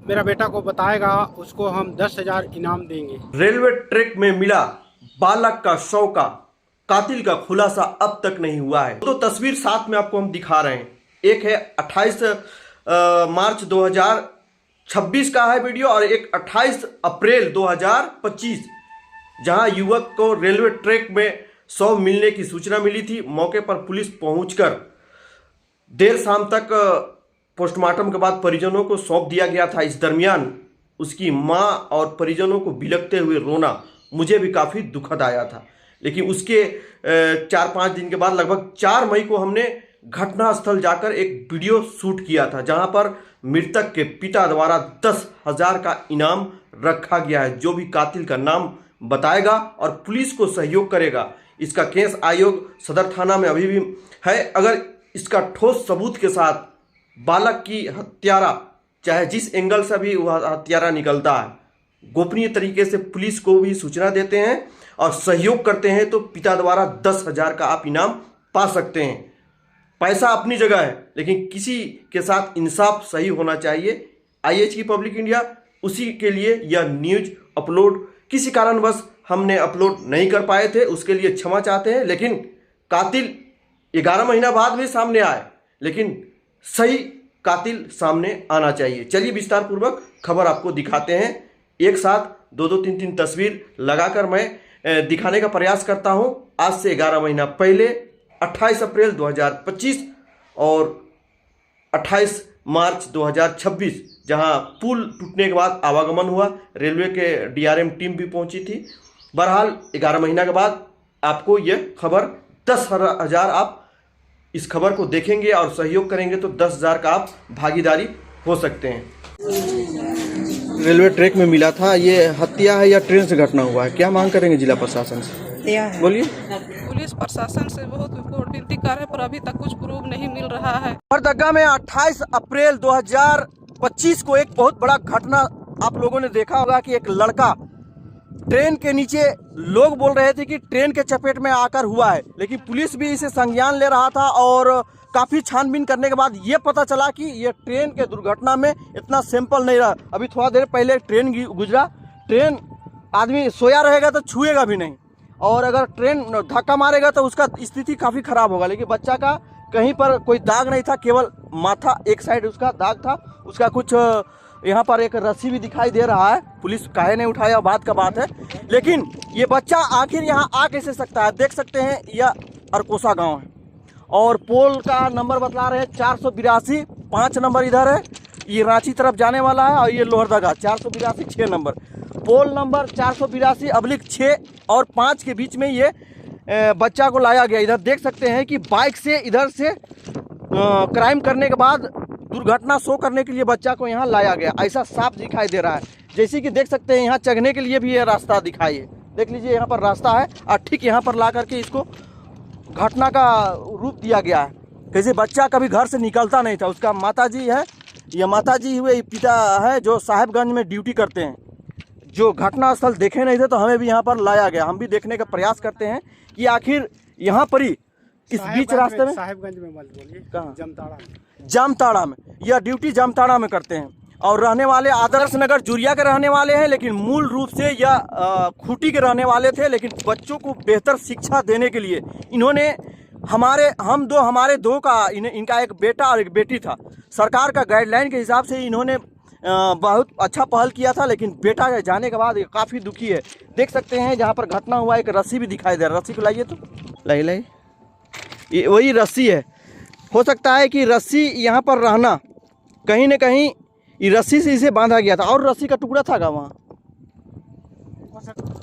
मेरा बेटा को बताएगा उसको हम 10,000 इनाम देंगे। रेलवे ट्रैक में मिला बालक का शव का कातिल का खुलासा अब तक नहीं हुआ है। तो तस्वीर साथ में आपको हम दिखा रहे हैं। एक है 28 मार्च 2026 का है वीडियो और एक 28 अप्रैल 2025 जहां युवक को रेलवे ट्रैक में शव मिलने की सूचना मिली थी। मौके पर पुलिस पहुंचकर देर शाम तक पोस्टमार्टम के बाद परिजनों को सौंप दिया गया था। इस दरमियान उसकी मां और परिजनों को बिलखते हुए रोना मुझे भी काफ़ी दुखद आया था। लेकिन उसके 4-5 दिन के बाद लगभग 4 मई को हमने घटनास्थल जाकर एक वीडियो शूट किया था, जहां पर मृतक के पिता द्वारा 10,000 का इनाम रखा गया है। जो भी कातिल का नाम बताएगा और पुलिस को सहयोग करेगा, इसका केस आयोग सदर थाना में अभी भी है। अगर इसका ठोस सबूत के साथ बालक की हत्यारा, चाहे जिस एंगल से भी वह हत्यारा निकलता है, गोपनीय तरीके से पुलिस को भी सूचना देते हैं और सहयोग करते हैं, तो पिता द्वारा 10,000 का आप इनाम पा सकते हैं। पैसा अपनी जगह है, लेकिन किसी के साथ इंसाफ सही होना चाहिए। IHK पब्लिक इंडिया उसी के लिए यह न्यूज अपलोड किसी कारणवश हमने अपलोड नहीं कर पाए थे, उसके लिए क्षमा चाहते हैं। लेकिन कातिल 11 महीना बाद भी सामने आए, लेकिन सही कातिल सामने आना चाहिए। चलिए विस्तार पूर्वक खबर आपको दिखाते हैं। एक साथ 2-2, 3-3 तस्वीर लगाकर मैं दिखाने का प्रयास करता हूं। आज से 11 महीना पहले 28 अप्रैल 2025 और 28 मार्च 2026 जहां पुल टूटने के बाद आवागमन हुआ, रेलवे के DRM टीम भी पहुंची थी। बहरहाल 11 महीना के बाद आपको यह खबर 10,000 आप इस खबर को देखेंगे और सहयोग करेंगे तो 10,000 का आप भागीदारी हो सकते हैं। रेलवे ट्रैक में मिला था, ये हत्या है या ट्रेन से घटना हुआ है? क्या मांग करेंगे जिला प्रशासन से? बोलिए। पुलिस प्रशासन से बहुत विनती कर रहे हैं, पर अभी तक कुछ प्रूफ नहीं मिल रहा है। लोहरदगा में 28 अप्रैल 2025 को एक बहुत बड़ा घटना आप लोगों ने देखा होगा कि एक लड़का ट्रेन के नीचे, लोग बोल रहे थे कि ट्रेन के चपेट में आकर हुआ है, लेकिन पुलिस भी इसे संज्ञान ले रहा था और काफ़ी छानबीन करने के बाद ये पता चला कि ये ट्रेन के दुर्घटना में इतना सैंपल नहीं रहा। अभी थोड़ा देर पहले ट्रेन गुजरा, ट्रेन आदमी सोया रहेगा तो छुएगा भी नहीं, और अगर ट्रेन धक्का मारेगा तो उसका स्थिति काफ़ी ख़राब होगा। लेकिन बच्चा का कहीं पर कोई दाग नहीं था, केवल माथा एक साइड उसका दाग था। उसका कुछ यहाँ पर एक रस्सी भी दिखाई दे रहा है, पुलिस काहे नहीं उठाया बात का बात है। लेकिन ये बच्चा आखिर यहाँ आ कैसे सकता है? देख सकते हैं यह अरकोसा गांव है और पोल का नंबर बतला रहे हैं 482, 5 नंबर इधर है, ये रांची तरफ जाने वाला है, और ये लोहरदगा 482 6 नंबर, पोल नंबर 482/6 और 5 के बीच में ये बच्चा को लाया गया। इधर देख सकते हैं कि बाइक से इधर से क्राइम करने के बाद दुर्घटना शो करने के लिए बच्चा को यहाँ लाया गया, ऐसा साफ दिखाई दे रहा है। जैसे कि देख सकते हैं यहाँ चढ़ने के लिए भी ये रास्ता दिखाई है, देख लीजिए यहाँ पर रास्ता है, और ठीक यहाँ पर ला करके इसको घटना का रूप दिया गया है। कैसे बच्चा कभी घर से निकलता नहीं था। उसका माताजी है, ये माताजी हुए पिता है जो साहिबगंज में ड्यूटी करते हैं, जो घटनास्थल देखे नहीं थे तो हमें भी यहाँ पर लाया गया। हम भी देखने का प्रयास करते हैं कि आखिर यहाँ पर ही इस बीच रास्ते में, साहिबगंज में मत बोलिए, कहाँ? जामताड़ा में यह ड्यूटी जामताड़ा में करते हैं और रहने वाले आदर्श नगर जुरिया के रहने वाले हैं, लेकिन मूल रूप से यह खूंटी के रहने वाले थे। लेकिन बच्चों को बेहतर शिक्षा देने के लिए इन्होंने हमारे दो का इनका एक बेटा और एक बेटी था। सरकार का गाइडलाइन के हिसाब से इन्होंने बहुत अच्छा पहल किया था, लेकिन बेटा जाने के बाद काफ़ी दुखी है। देख सकते हैं जहाँ पर घटना हुआ एक रस्सी भी दिखाई दे रहा है, रस्सी को लाइए तो लाई ये वही रस्सी है। हो सकता है कि रस्सी यहाँ पर रहना कहीं न कहीं ये रस्सी से इसे बांधा गया था और रस्सी का टुकड़ा था वहाँ।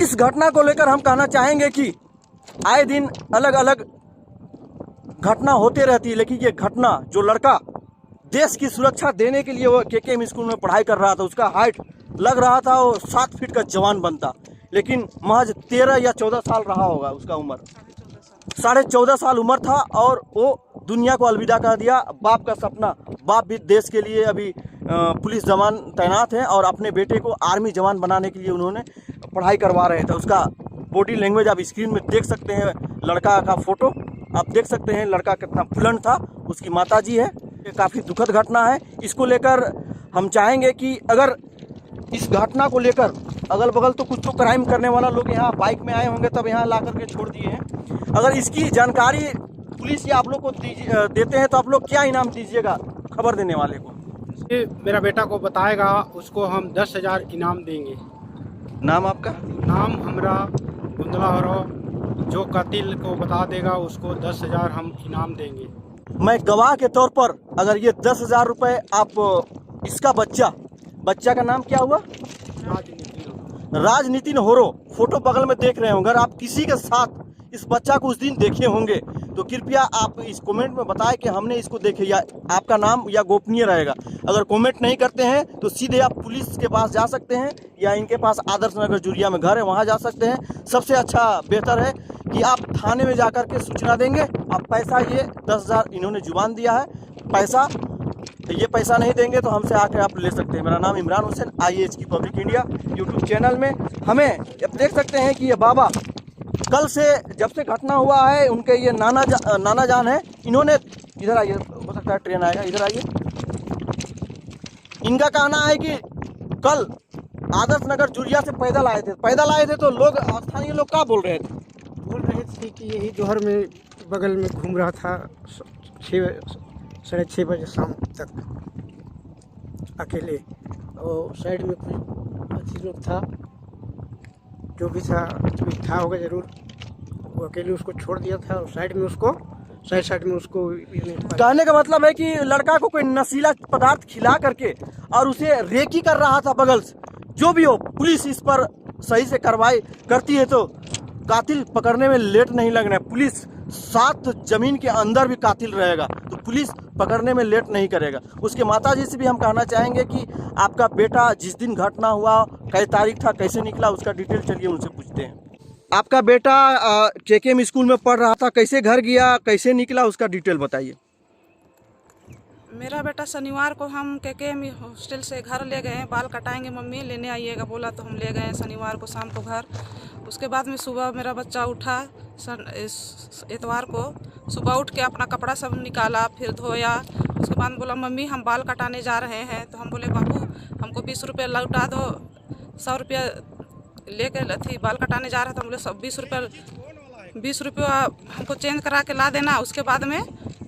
इस घटना को लेकर हम कहना चाहेंगे कि आए दिन अलग अलग घटना होते रहती है, लेकिन ये घटना जो लड़का देश की सुरक्षा देने के लिए वो KKM स्कूल में पढ़ाई कर रहा था, उसका हाइट लग रहा था वो 7 फीट का जवान बनता, लेकिन महज 13 या 14 साल रहा होगा उसका उम्र, 14.5 साल उम्र था और वो दुनिया को अलविदा कह दिया। बाप का सपना, बाप भी देश के लिए अभी पुलिस जवान तैनात हैं और अपने बेटे को आर्मी जवान बनाने के लिए उन्होंने पढ़ाई करवा रहे थे। उसका बॉडी लैंग्वेज आप स्क्रीन में देख सकते हैं, लड़का का फोटो आप देख सकते हैं, लड़का कितना बुलंद था। उसकी माताजी है, ये काफ़ी दुखद घटना है। इसको लेकर हम चाहेंगे कि अगर इस घटना को लेकर अगल बगल तो कुछ तो क्राइम करने वाला लोग यहाँ बाइक में आए होंगे, तब यहाँ ला करके छोड़ दिए हैं। अगर इसकी जानकारी पुलिस या आप लोग को देते हैं तो आप लोग क्या इनाम दीजिएगा खबर देने वाले को? ये मेरा बेटा को बताएगा उसको हम 10,000 इनाम देंगे। नाम आपका? नाम हमरा गुंदला हो, जो कातिल को बता देगा उसको 10,000 हम इनाम देंगे। मैं गवाह के तौर पर अगर ये 10,000 रुपये आप इसका बच्चा का नाम क्या हुआ? राजनीतिन होरो, फोटो बगल में देख रहे होंगे। अगर आप किसी के साथ इस बच्चा को उस दिन देखे होंगे तो कृपया आप इस कमेंट में बताएं कि हमने इसको देखे, या आपका नाम या गोपनीय रहेगा। अगर कमेंट नहीं करते हैं तो सीधे आप पुलिस के पास जा सकते हैं या इनके पास आदर्श नगर जुरिया में घर है वहां जा सकते हैं। सबसे अच्छा बेहतर है कि आप थाने में जाकर के सूचना देंगे। आप पैसा ये 10,000 इन्होंने जुबान दिया है, पैसा नहीं देंगे तो हमसे आकर आप ले सकते हैं। मेरा नाम Imran Hussain, IAHK public India YouTube channel में। हमें अब देख सकते हैं कि ये बाबा कल से जब से घटना हुआ है उनके ये नाना जान है। इन्होंने इधर आइए, हो सकता है ट्रेन आएगा, इधर आइए। इनका कहना है कि कल आदर्श नगर जुरिया से पैदल आए थे तो लोग, स्थानीय लोग क्या बोल रहे थे कि यही जोहर में बगल में घूम रहा था 6 बजे शाम तक अकेले, और साइड में कुछ अच्छी लोग था, जो भी था होगा जरूर, वो अकेले उसको छोड़ दिया था और साइड में उसको कहने का मतलब है कि लड़का को कोई नशीला पदार्थ खिला करके और उसे रेकी कर रहा था बगल से। जो भी हो, पुलिस इस पर सही से कार्रवाई करती है तो कातिल पकड़ने में लेट नहीं लगना है। पुलिस 7 जमीन के अंदर भी कातिल रहेगा तो पुलिस पकड़ने में लेट नहीं करेगा। उसके माताजी से भी हम कहना चाहेंगे कि आपका बेटा जिस दिन घटना हुआ कई तारीख था, कैसे निकला, उसका डिटेल चलिए उनसे पूछते हैं। आपका बेटा KKM स्कूल में पढ़ रहा था, कैसे घर गया, कैसे निकला, उसका डिटेल बताइए। मेरा बेटा शनिवार को हम KKM हॉस्टल से घर ले गए, बाल कटाएंगे मम्मी लेने आइएगा बोला तो हम ले गए शनिवार को शाम को घर। उसके बाद में सुबह मेरा बच्चा उठा, इतवार को सुबह उठ के अपना कपड़ा सब निकाला, फिर धोया। उसके बाद बोला मम्मी हम बाल कटाने जा रहे हैं। तो हम बोले बाबू हमको 20 रुपये लौटा दो, 100 रुपया लेके थी बाल कटाने जा रहा था। बोले सब 20 रुपया हमको चेंज करा के ला देना, उसके बाद में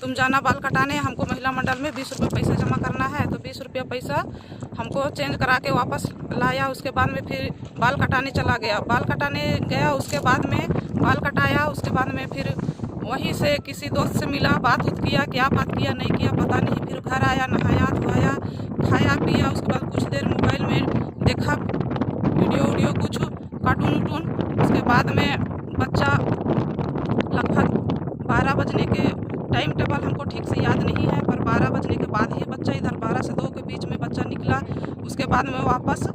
तुम जाना बाल कटाने, हमको महिला मंडल में 20 रुपये पैसा जमा करना है। तो 20 रुपया पैसा हमको चेंज करा के वापस लाया। उसके बाद में फिर बाल कटाने चला गया, बाल कटाने गया, उसके बाद में बाल कटाया। उसके बाद में फिर वहीं से किसी दोस्त से मिला, बात किया, क्या बात किया नहीं किया पता नहीं। फिर घर आया, नहाया धोया, खाया पिया। उसके बाद कुछ देर मोबाइल में देखा वीडियो कुछ कार्टून। उसके बाद में बच्चा लगभग 12 बजने के टाइम टेबल हमको ठीक से याद नहीं है, पर 12 बजने के बाद ही बच्चा इधर 12 से 2 के बीच में बच्चा निकला। उसके बाद में वापस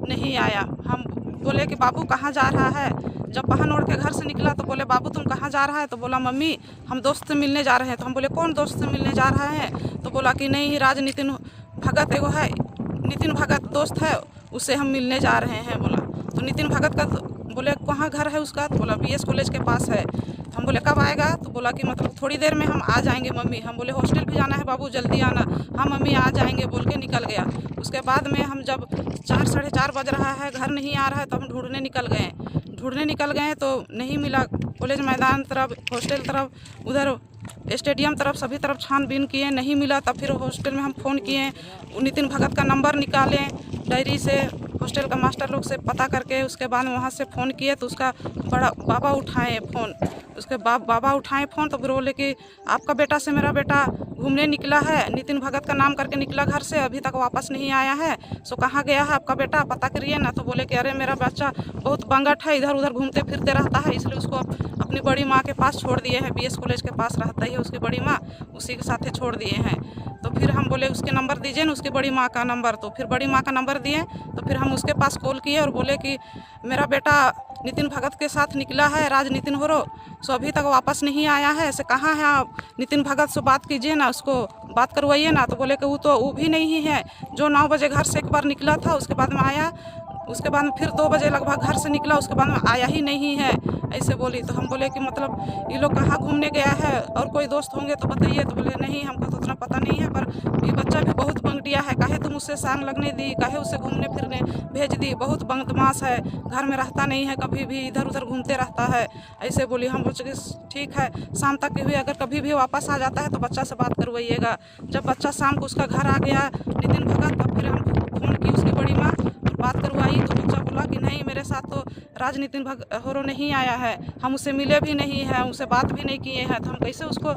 नहीं आया। हम बोले कि बाबू कहाँ जा रहा है। जब बहन ओढ़ के घर से निकला तो बोले बाबू तुम कहाँ जा रहा है। तो बोला मम्मी हम दोस्त से मिलने जा रहे हैं। तो हम बोले कौन दोस्त से मिलने जा रहा है। तो बोला कि नहीं नितिन भगत एगो है, नितिन भगत दोस्त है, उससे हम मिलने जा रहे हैं। बोला तो नितिन भगत का बोले कहाँ घर है उसका। तो बोला BS कॉलेज के पास है। हम बोले कब आएगा। तो बोला कि मतलब थोड़ी देर में हम आ जाएंगे मम्मी। हम बोले हॉस्टल भी जाना है बाबू जल्दी आना। हाँ मम्मी आ जाएंगे बोल के निकल गया। उसके बाद में हम जब 4 साढ़े 4 बज रहा है, घर नहीं आ रहा है, तो हम ढूंढने निकल गए तो नहीं मिला। कॉलेज मैदान तरफ, हॉस्टल तरफ, उधर स्टेडियम तरफ, सभी तरफ छानबीन किए, नहीं मिला। तब फिर हॉस्टल में हम फ़ोन किए, नितिन भगत का नंबर निकाले डायरी से, हॉस्टल का मास्टर लोग से पता करके। उसके बाद वहाँ से फ़ोन किए तो उसका बड़ा बाबा उठाए फ़ोन। उसके बाबा उठाए फ़ोन तो फिर बोले कि आपका बेटा से मेरा बेटा घूमने निकला है, नितिन भगत का नाम करके निकला घर से, अभी तक वापस नहीं आया है। सो कहाँ गया है आपका बेटा, पता करिए ना। तो बोले कि अरे मेरा बच्चा बहुत बंगट है, इधर उधर घूमते फिरते रहता है, इसलिए उसको अपनी बड़ी माँ के पास छोड़ दिए हैं। BS कॉलेज के पास रहता है उसकी बड़ी माँ, उसी के साथ छोड़ दिए हैं। तो फिर हम बोले उसके नंबर दीजिए ना, उसकी बड़ी माँ का नंबर। तो फिर बड़ी माँ का नंबर दिए तो फिर हम उसके पास कॉल किए और बोले कि मेरा बेटा नितिन भगत के साथ निकला है, राजनीतिन होरो, सो अभी तक वापस नहीं आया है। ऐसे कहाँ है आप, नितिन भगत से बात कीजिए ना, उसको बात करवाइए ना। तो बोले कि वो भी नहीं है, जो 9 बजे घर से एक बार निकला था, उसके बाद में आया उसके बाद में फिर 2 बजे लगभग घर से निकला, उसके बाद में आया ही नहीं है, ऐसे बोली। तो हम बोले कि मतलब ये लोग कहाँ घूमने गया है और कोई दोस्त होंगे तो बताइए। तो बोले नहीं, हमको तो उतना पता नहीं है, पर ये बच्चा भी बहुत बंगटिया है, काहे तुम उससे सांग लगने दी, काहे उसे घूमने फिरने भेज दी, बहुत बदमाश है, घर में रहता नहीं है, कभी भी इधर उधर घूमते रहता है, ऐसे बोली। हम बोले कि ठीक है, शाम तक हुई, अगर कभी भी वापस आ जाता है तो बच्चा से बात करवाइएगा। जब बच्चा शाम को उसका घर आ गया नितिन भगत, तब फिर हम फोन की उसकी बड़ी माँ, बात करवाई तो बच्चा बोला कि नहीं, मेरे साथ तो राजनीतिन होरो नहीं आया है, हम उससे मिले भी नहीं हैं, उससे बात भी नहीं किए हैं, तो हम कैसे उसको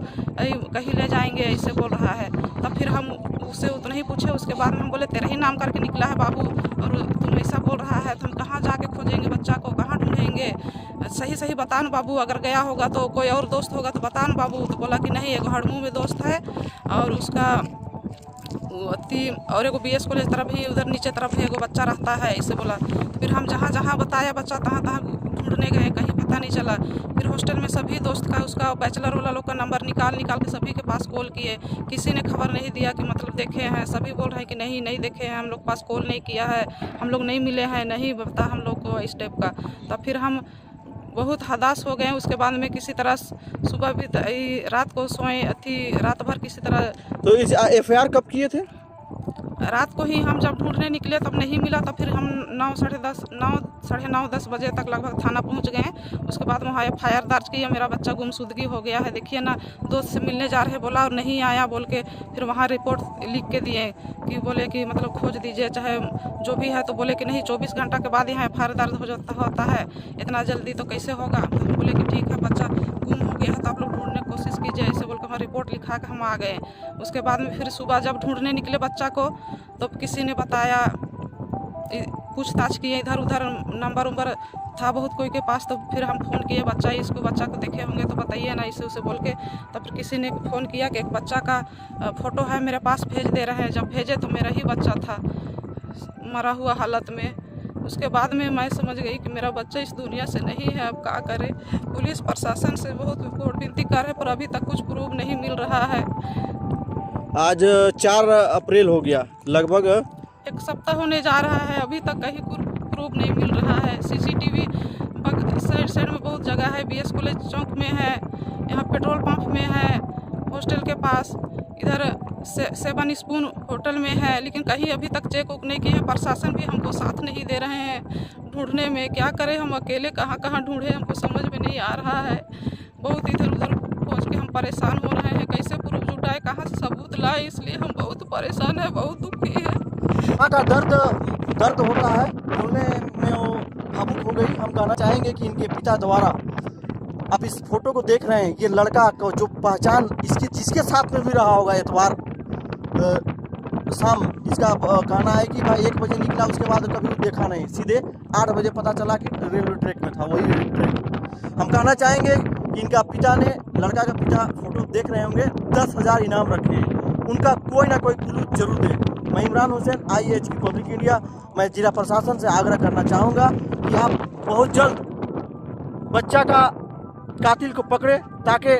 कहीं ले जाएंगे, ऐसे बोल रहा है। तब फिर हम उससे उतना ही पूछे, उसके बाद हम बोले तेरा ही नाम करके निकला है बाबू, और तुम ऐसा बोल रहा है तो हम कहाँ जाके खोजेंगे बच्चा को, कहाँ ढूंढेंगे, सही सही बता न बाबू, अगर गया होगा तो कोई और दोस्त होगा तो बता न बाबू। तो बोला कि नहीं, एगो हड़मू में दोस्त है और उसका और एगो BS कॉलेज तरफ ही उधर नीचे तरफ ही एगो बच्चा रहता है, ऐसे बोला। फिर हम जहाँ जहाँ बताया बच्चा तहाँ तहाँ ढूंढने गए, कहीं पता नहीं चला। फिर हॉस्टल में सभी दोस्त का उसका बैचलर वाला लोग का नंबर निकाल के सभी के पास कॉल किए, किसी ने खबर नहीं दिया कि मतलब देखे हैं, सभी बोल रहे हैं कि नहीं नहीं देखे हैं, हम लोग पास कॉल नहीं किया है, हम लोग नहीं मिले हैं, नहीं बता हम लोग को इस टाइप का। तब फिर हम बहुत हताश हो गए। उसके बाद में किसी तरह सुबह भी रात को सोए रात भर किसी तरह। तो इस FIR कब किए थे? रात को ही हम जब ढूंढने निकले तब नहीं मिला, तब फिर हम 9, साढ़े 9, 10 बजे तक लगभग थाना पहुंच गए। उसके बाद वहाँ FIR दर्ज किया, मेरा बच्चा गुमशुदगी हो गया है, देखिए ना, दोस्त से मिलने जा रहे बोला और नहीं आया बोल के फिर वहाँ रिपोर्ट लिख के दिए कि बोले कि मतलब खोज दीजिए चाहे जो भी है। तो बोले कि नहीं, 24 घंटा के बाद यहाँ FIR दर्ज होता है, इतना जल्दी तो कैसे होगा। बोले कि ठीक है, बच्चा गुम हो गया है तो आप लोग ढूंढने की कोशिश कीजिए, ऐसे बोल के वहाँ रिपोर्ट लिखा के हम आ गए। उसके बाद में फिर सुबह जब ढूंढने निकले बच्चा को तो किसी ने बताया, पूछताछ किए, इधर उधर नंबर था बहुत कोई के पास। तो फिर हम फ़ोन किए, बच्चा को देखे होंगे तो बताइए ना, इसे उसे बोल के। तब फिर किसी ने फ़ोन किया कि एक बच्चा का फ़ोटो है मेरे पास, भेज दे रहे हैं। जब भेजे तो मेरा ही बच्चा था मरा हुआ हालत में। उसके बाद में मैं समझ गई कि मेरा बच्चा इस दुनिया से नहीं है, अब क्या करे। पुलिस प्रशासन से बहुत विनती कर रहे, पर अभी तक कुछ प्रूफ नहीं मिल रहा है। आज 4 अप्रैल हो गया, लगभग 1 सप्ताह होने जा रहा है, अभी तक कहीं प्रूफ नहीं मिल रहा है। CCTV साइड में बहुत जगह है, BS कॉलेज चौक में है, यहाँ पेट्रोल पंप में है, हॉस्टल के पास, इधर 7 स्पून होटल में है, लेकिन कहीं अभी तक चेक उक नहीं किए हैं। प्रशासन भी हमको साथ नहीं दे रहे हैं ढूंढने में। क्या करें, हम अकेले कहाँ कहाँ ढूंढे, हमको समझ में नहीं आ रहा है। बहुत इधर उधर पहुँच के हम परेशान हो रहे हैं, कैसे प्रूफ जुटाए, कहाँ से सबूत लाए, इसलिए हम बहुत परेशान है, बहुत दुखी है। माँ का दर्द होता है, बोलने में वो भावुक हो गई। हम कहना चाहेंगे कि इनके पिता द्वारा, आप इस फोटो को देख रहे हैं, ये लड़का को जो पहचान जिसके साथ में भी रहा होगा एतवार शाम, इसका कहना है कि भाई 1 बजे निकला, उसके बाद कभी देखा नहीं, सीधे 8 बजे पता चला कि रेलवे ट्रैक में था, वही ट्रैक। हम कहना चाहेंगे कि इनका पिता ने, लड़का का पिता फोटो देख रहे होंगे, 10,000 इनाम रखे हैं, उनका कोई ना कोई क्लू जरूर दे। मैं Imran Hussain, IAHP public India. मैं जिला प्रशासन से आग्रह करना चाहूँगा कि आप बहुत जल्द बच्चा का कातिल को पकड़े, ताकि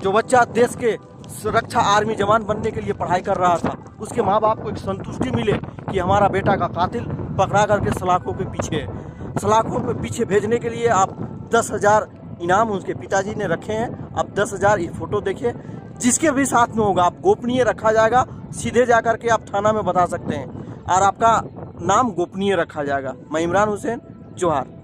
जो बच्चा देश के सुरक्षा आर्मी जवान बनने के लिए पढ़ाई कर रहा था, उसके माँ बाप को एक संतुष्टि मिले कि हमारा बेटा का कातिल पकड़ा करके सलाखों के पीछे है। सलाखों के पीछे भेजने के लिए आप 10,000 इनाम उसके पिताजी ने रखे हैं। आप 10,000 ये फोटो देखिए, जिसके भी साथ में होगा आप गोपनीय रखा जाएगा, सीधे जा कर के आप थाना में बता सकते हैं और आपका नाम गोपनीय रखा जाएगा। मैं इमरान हुसैन, जोहार।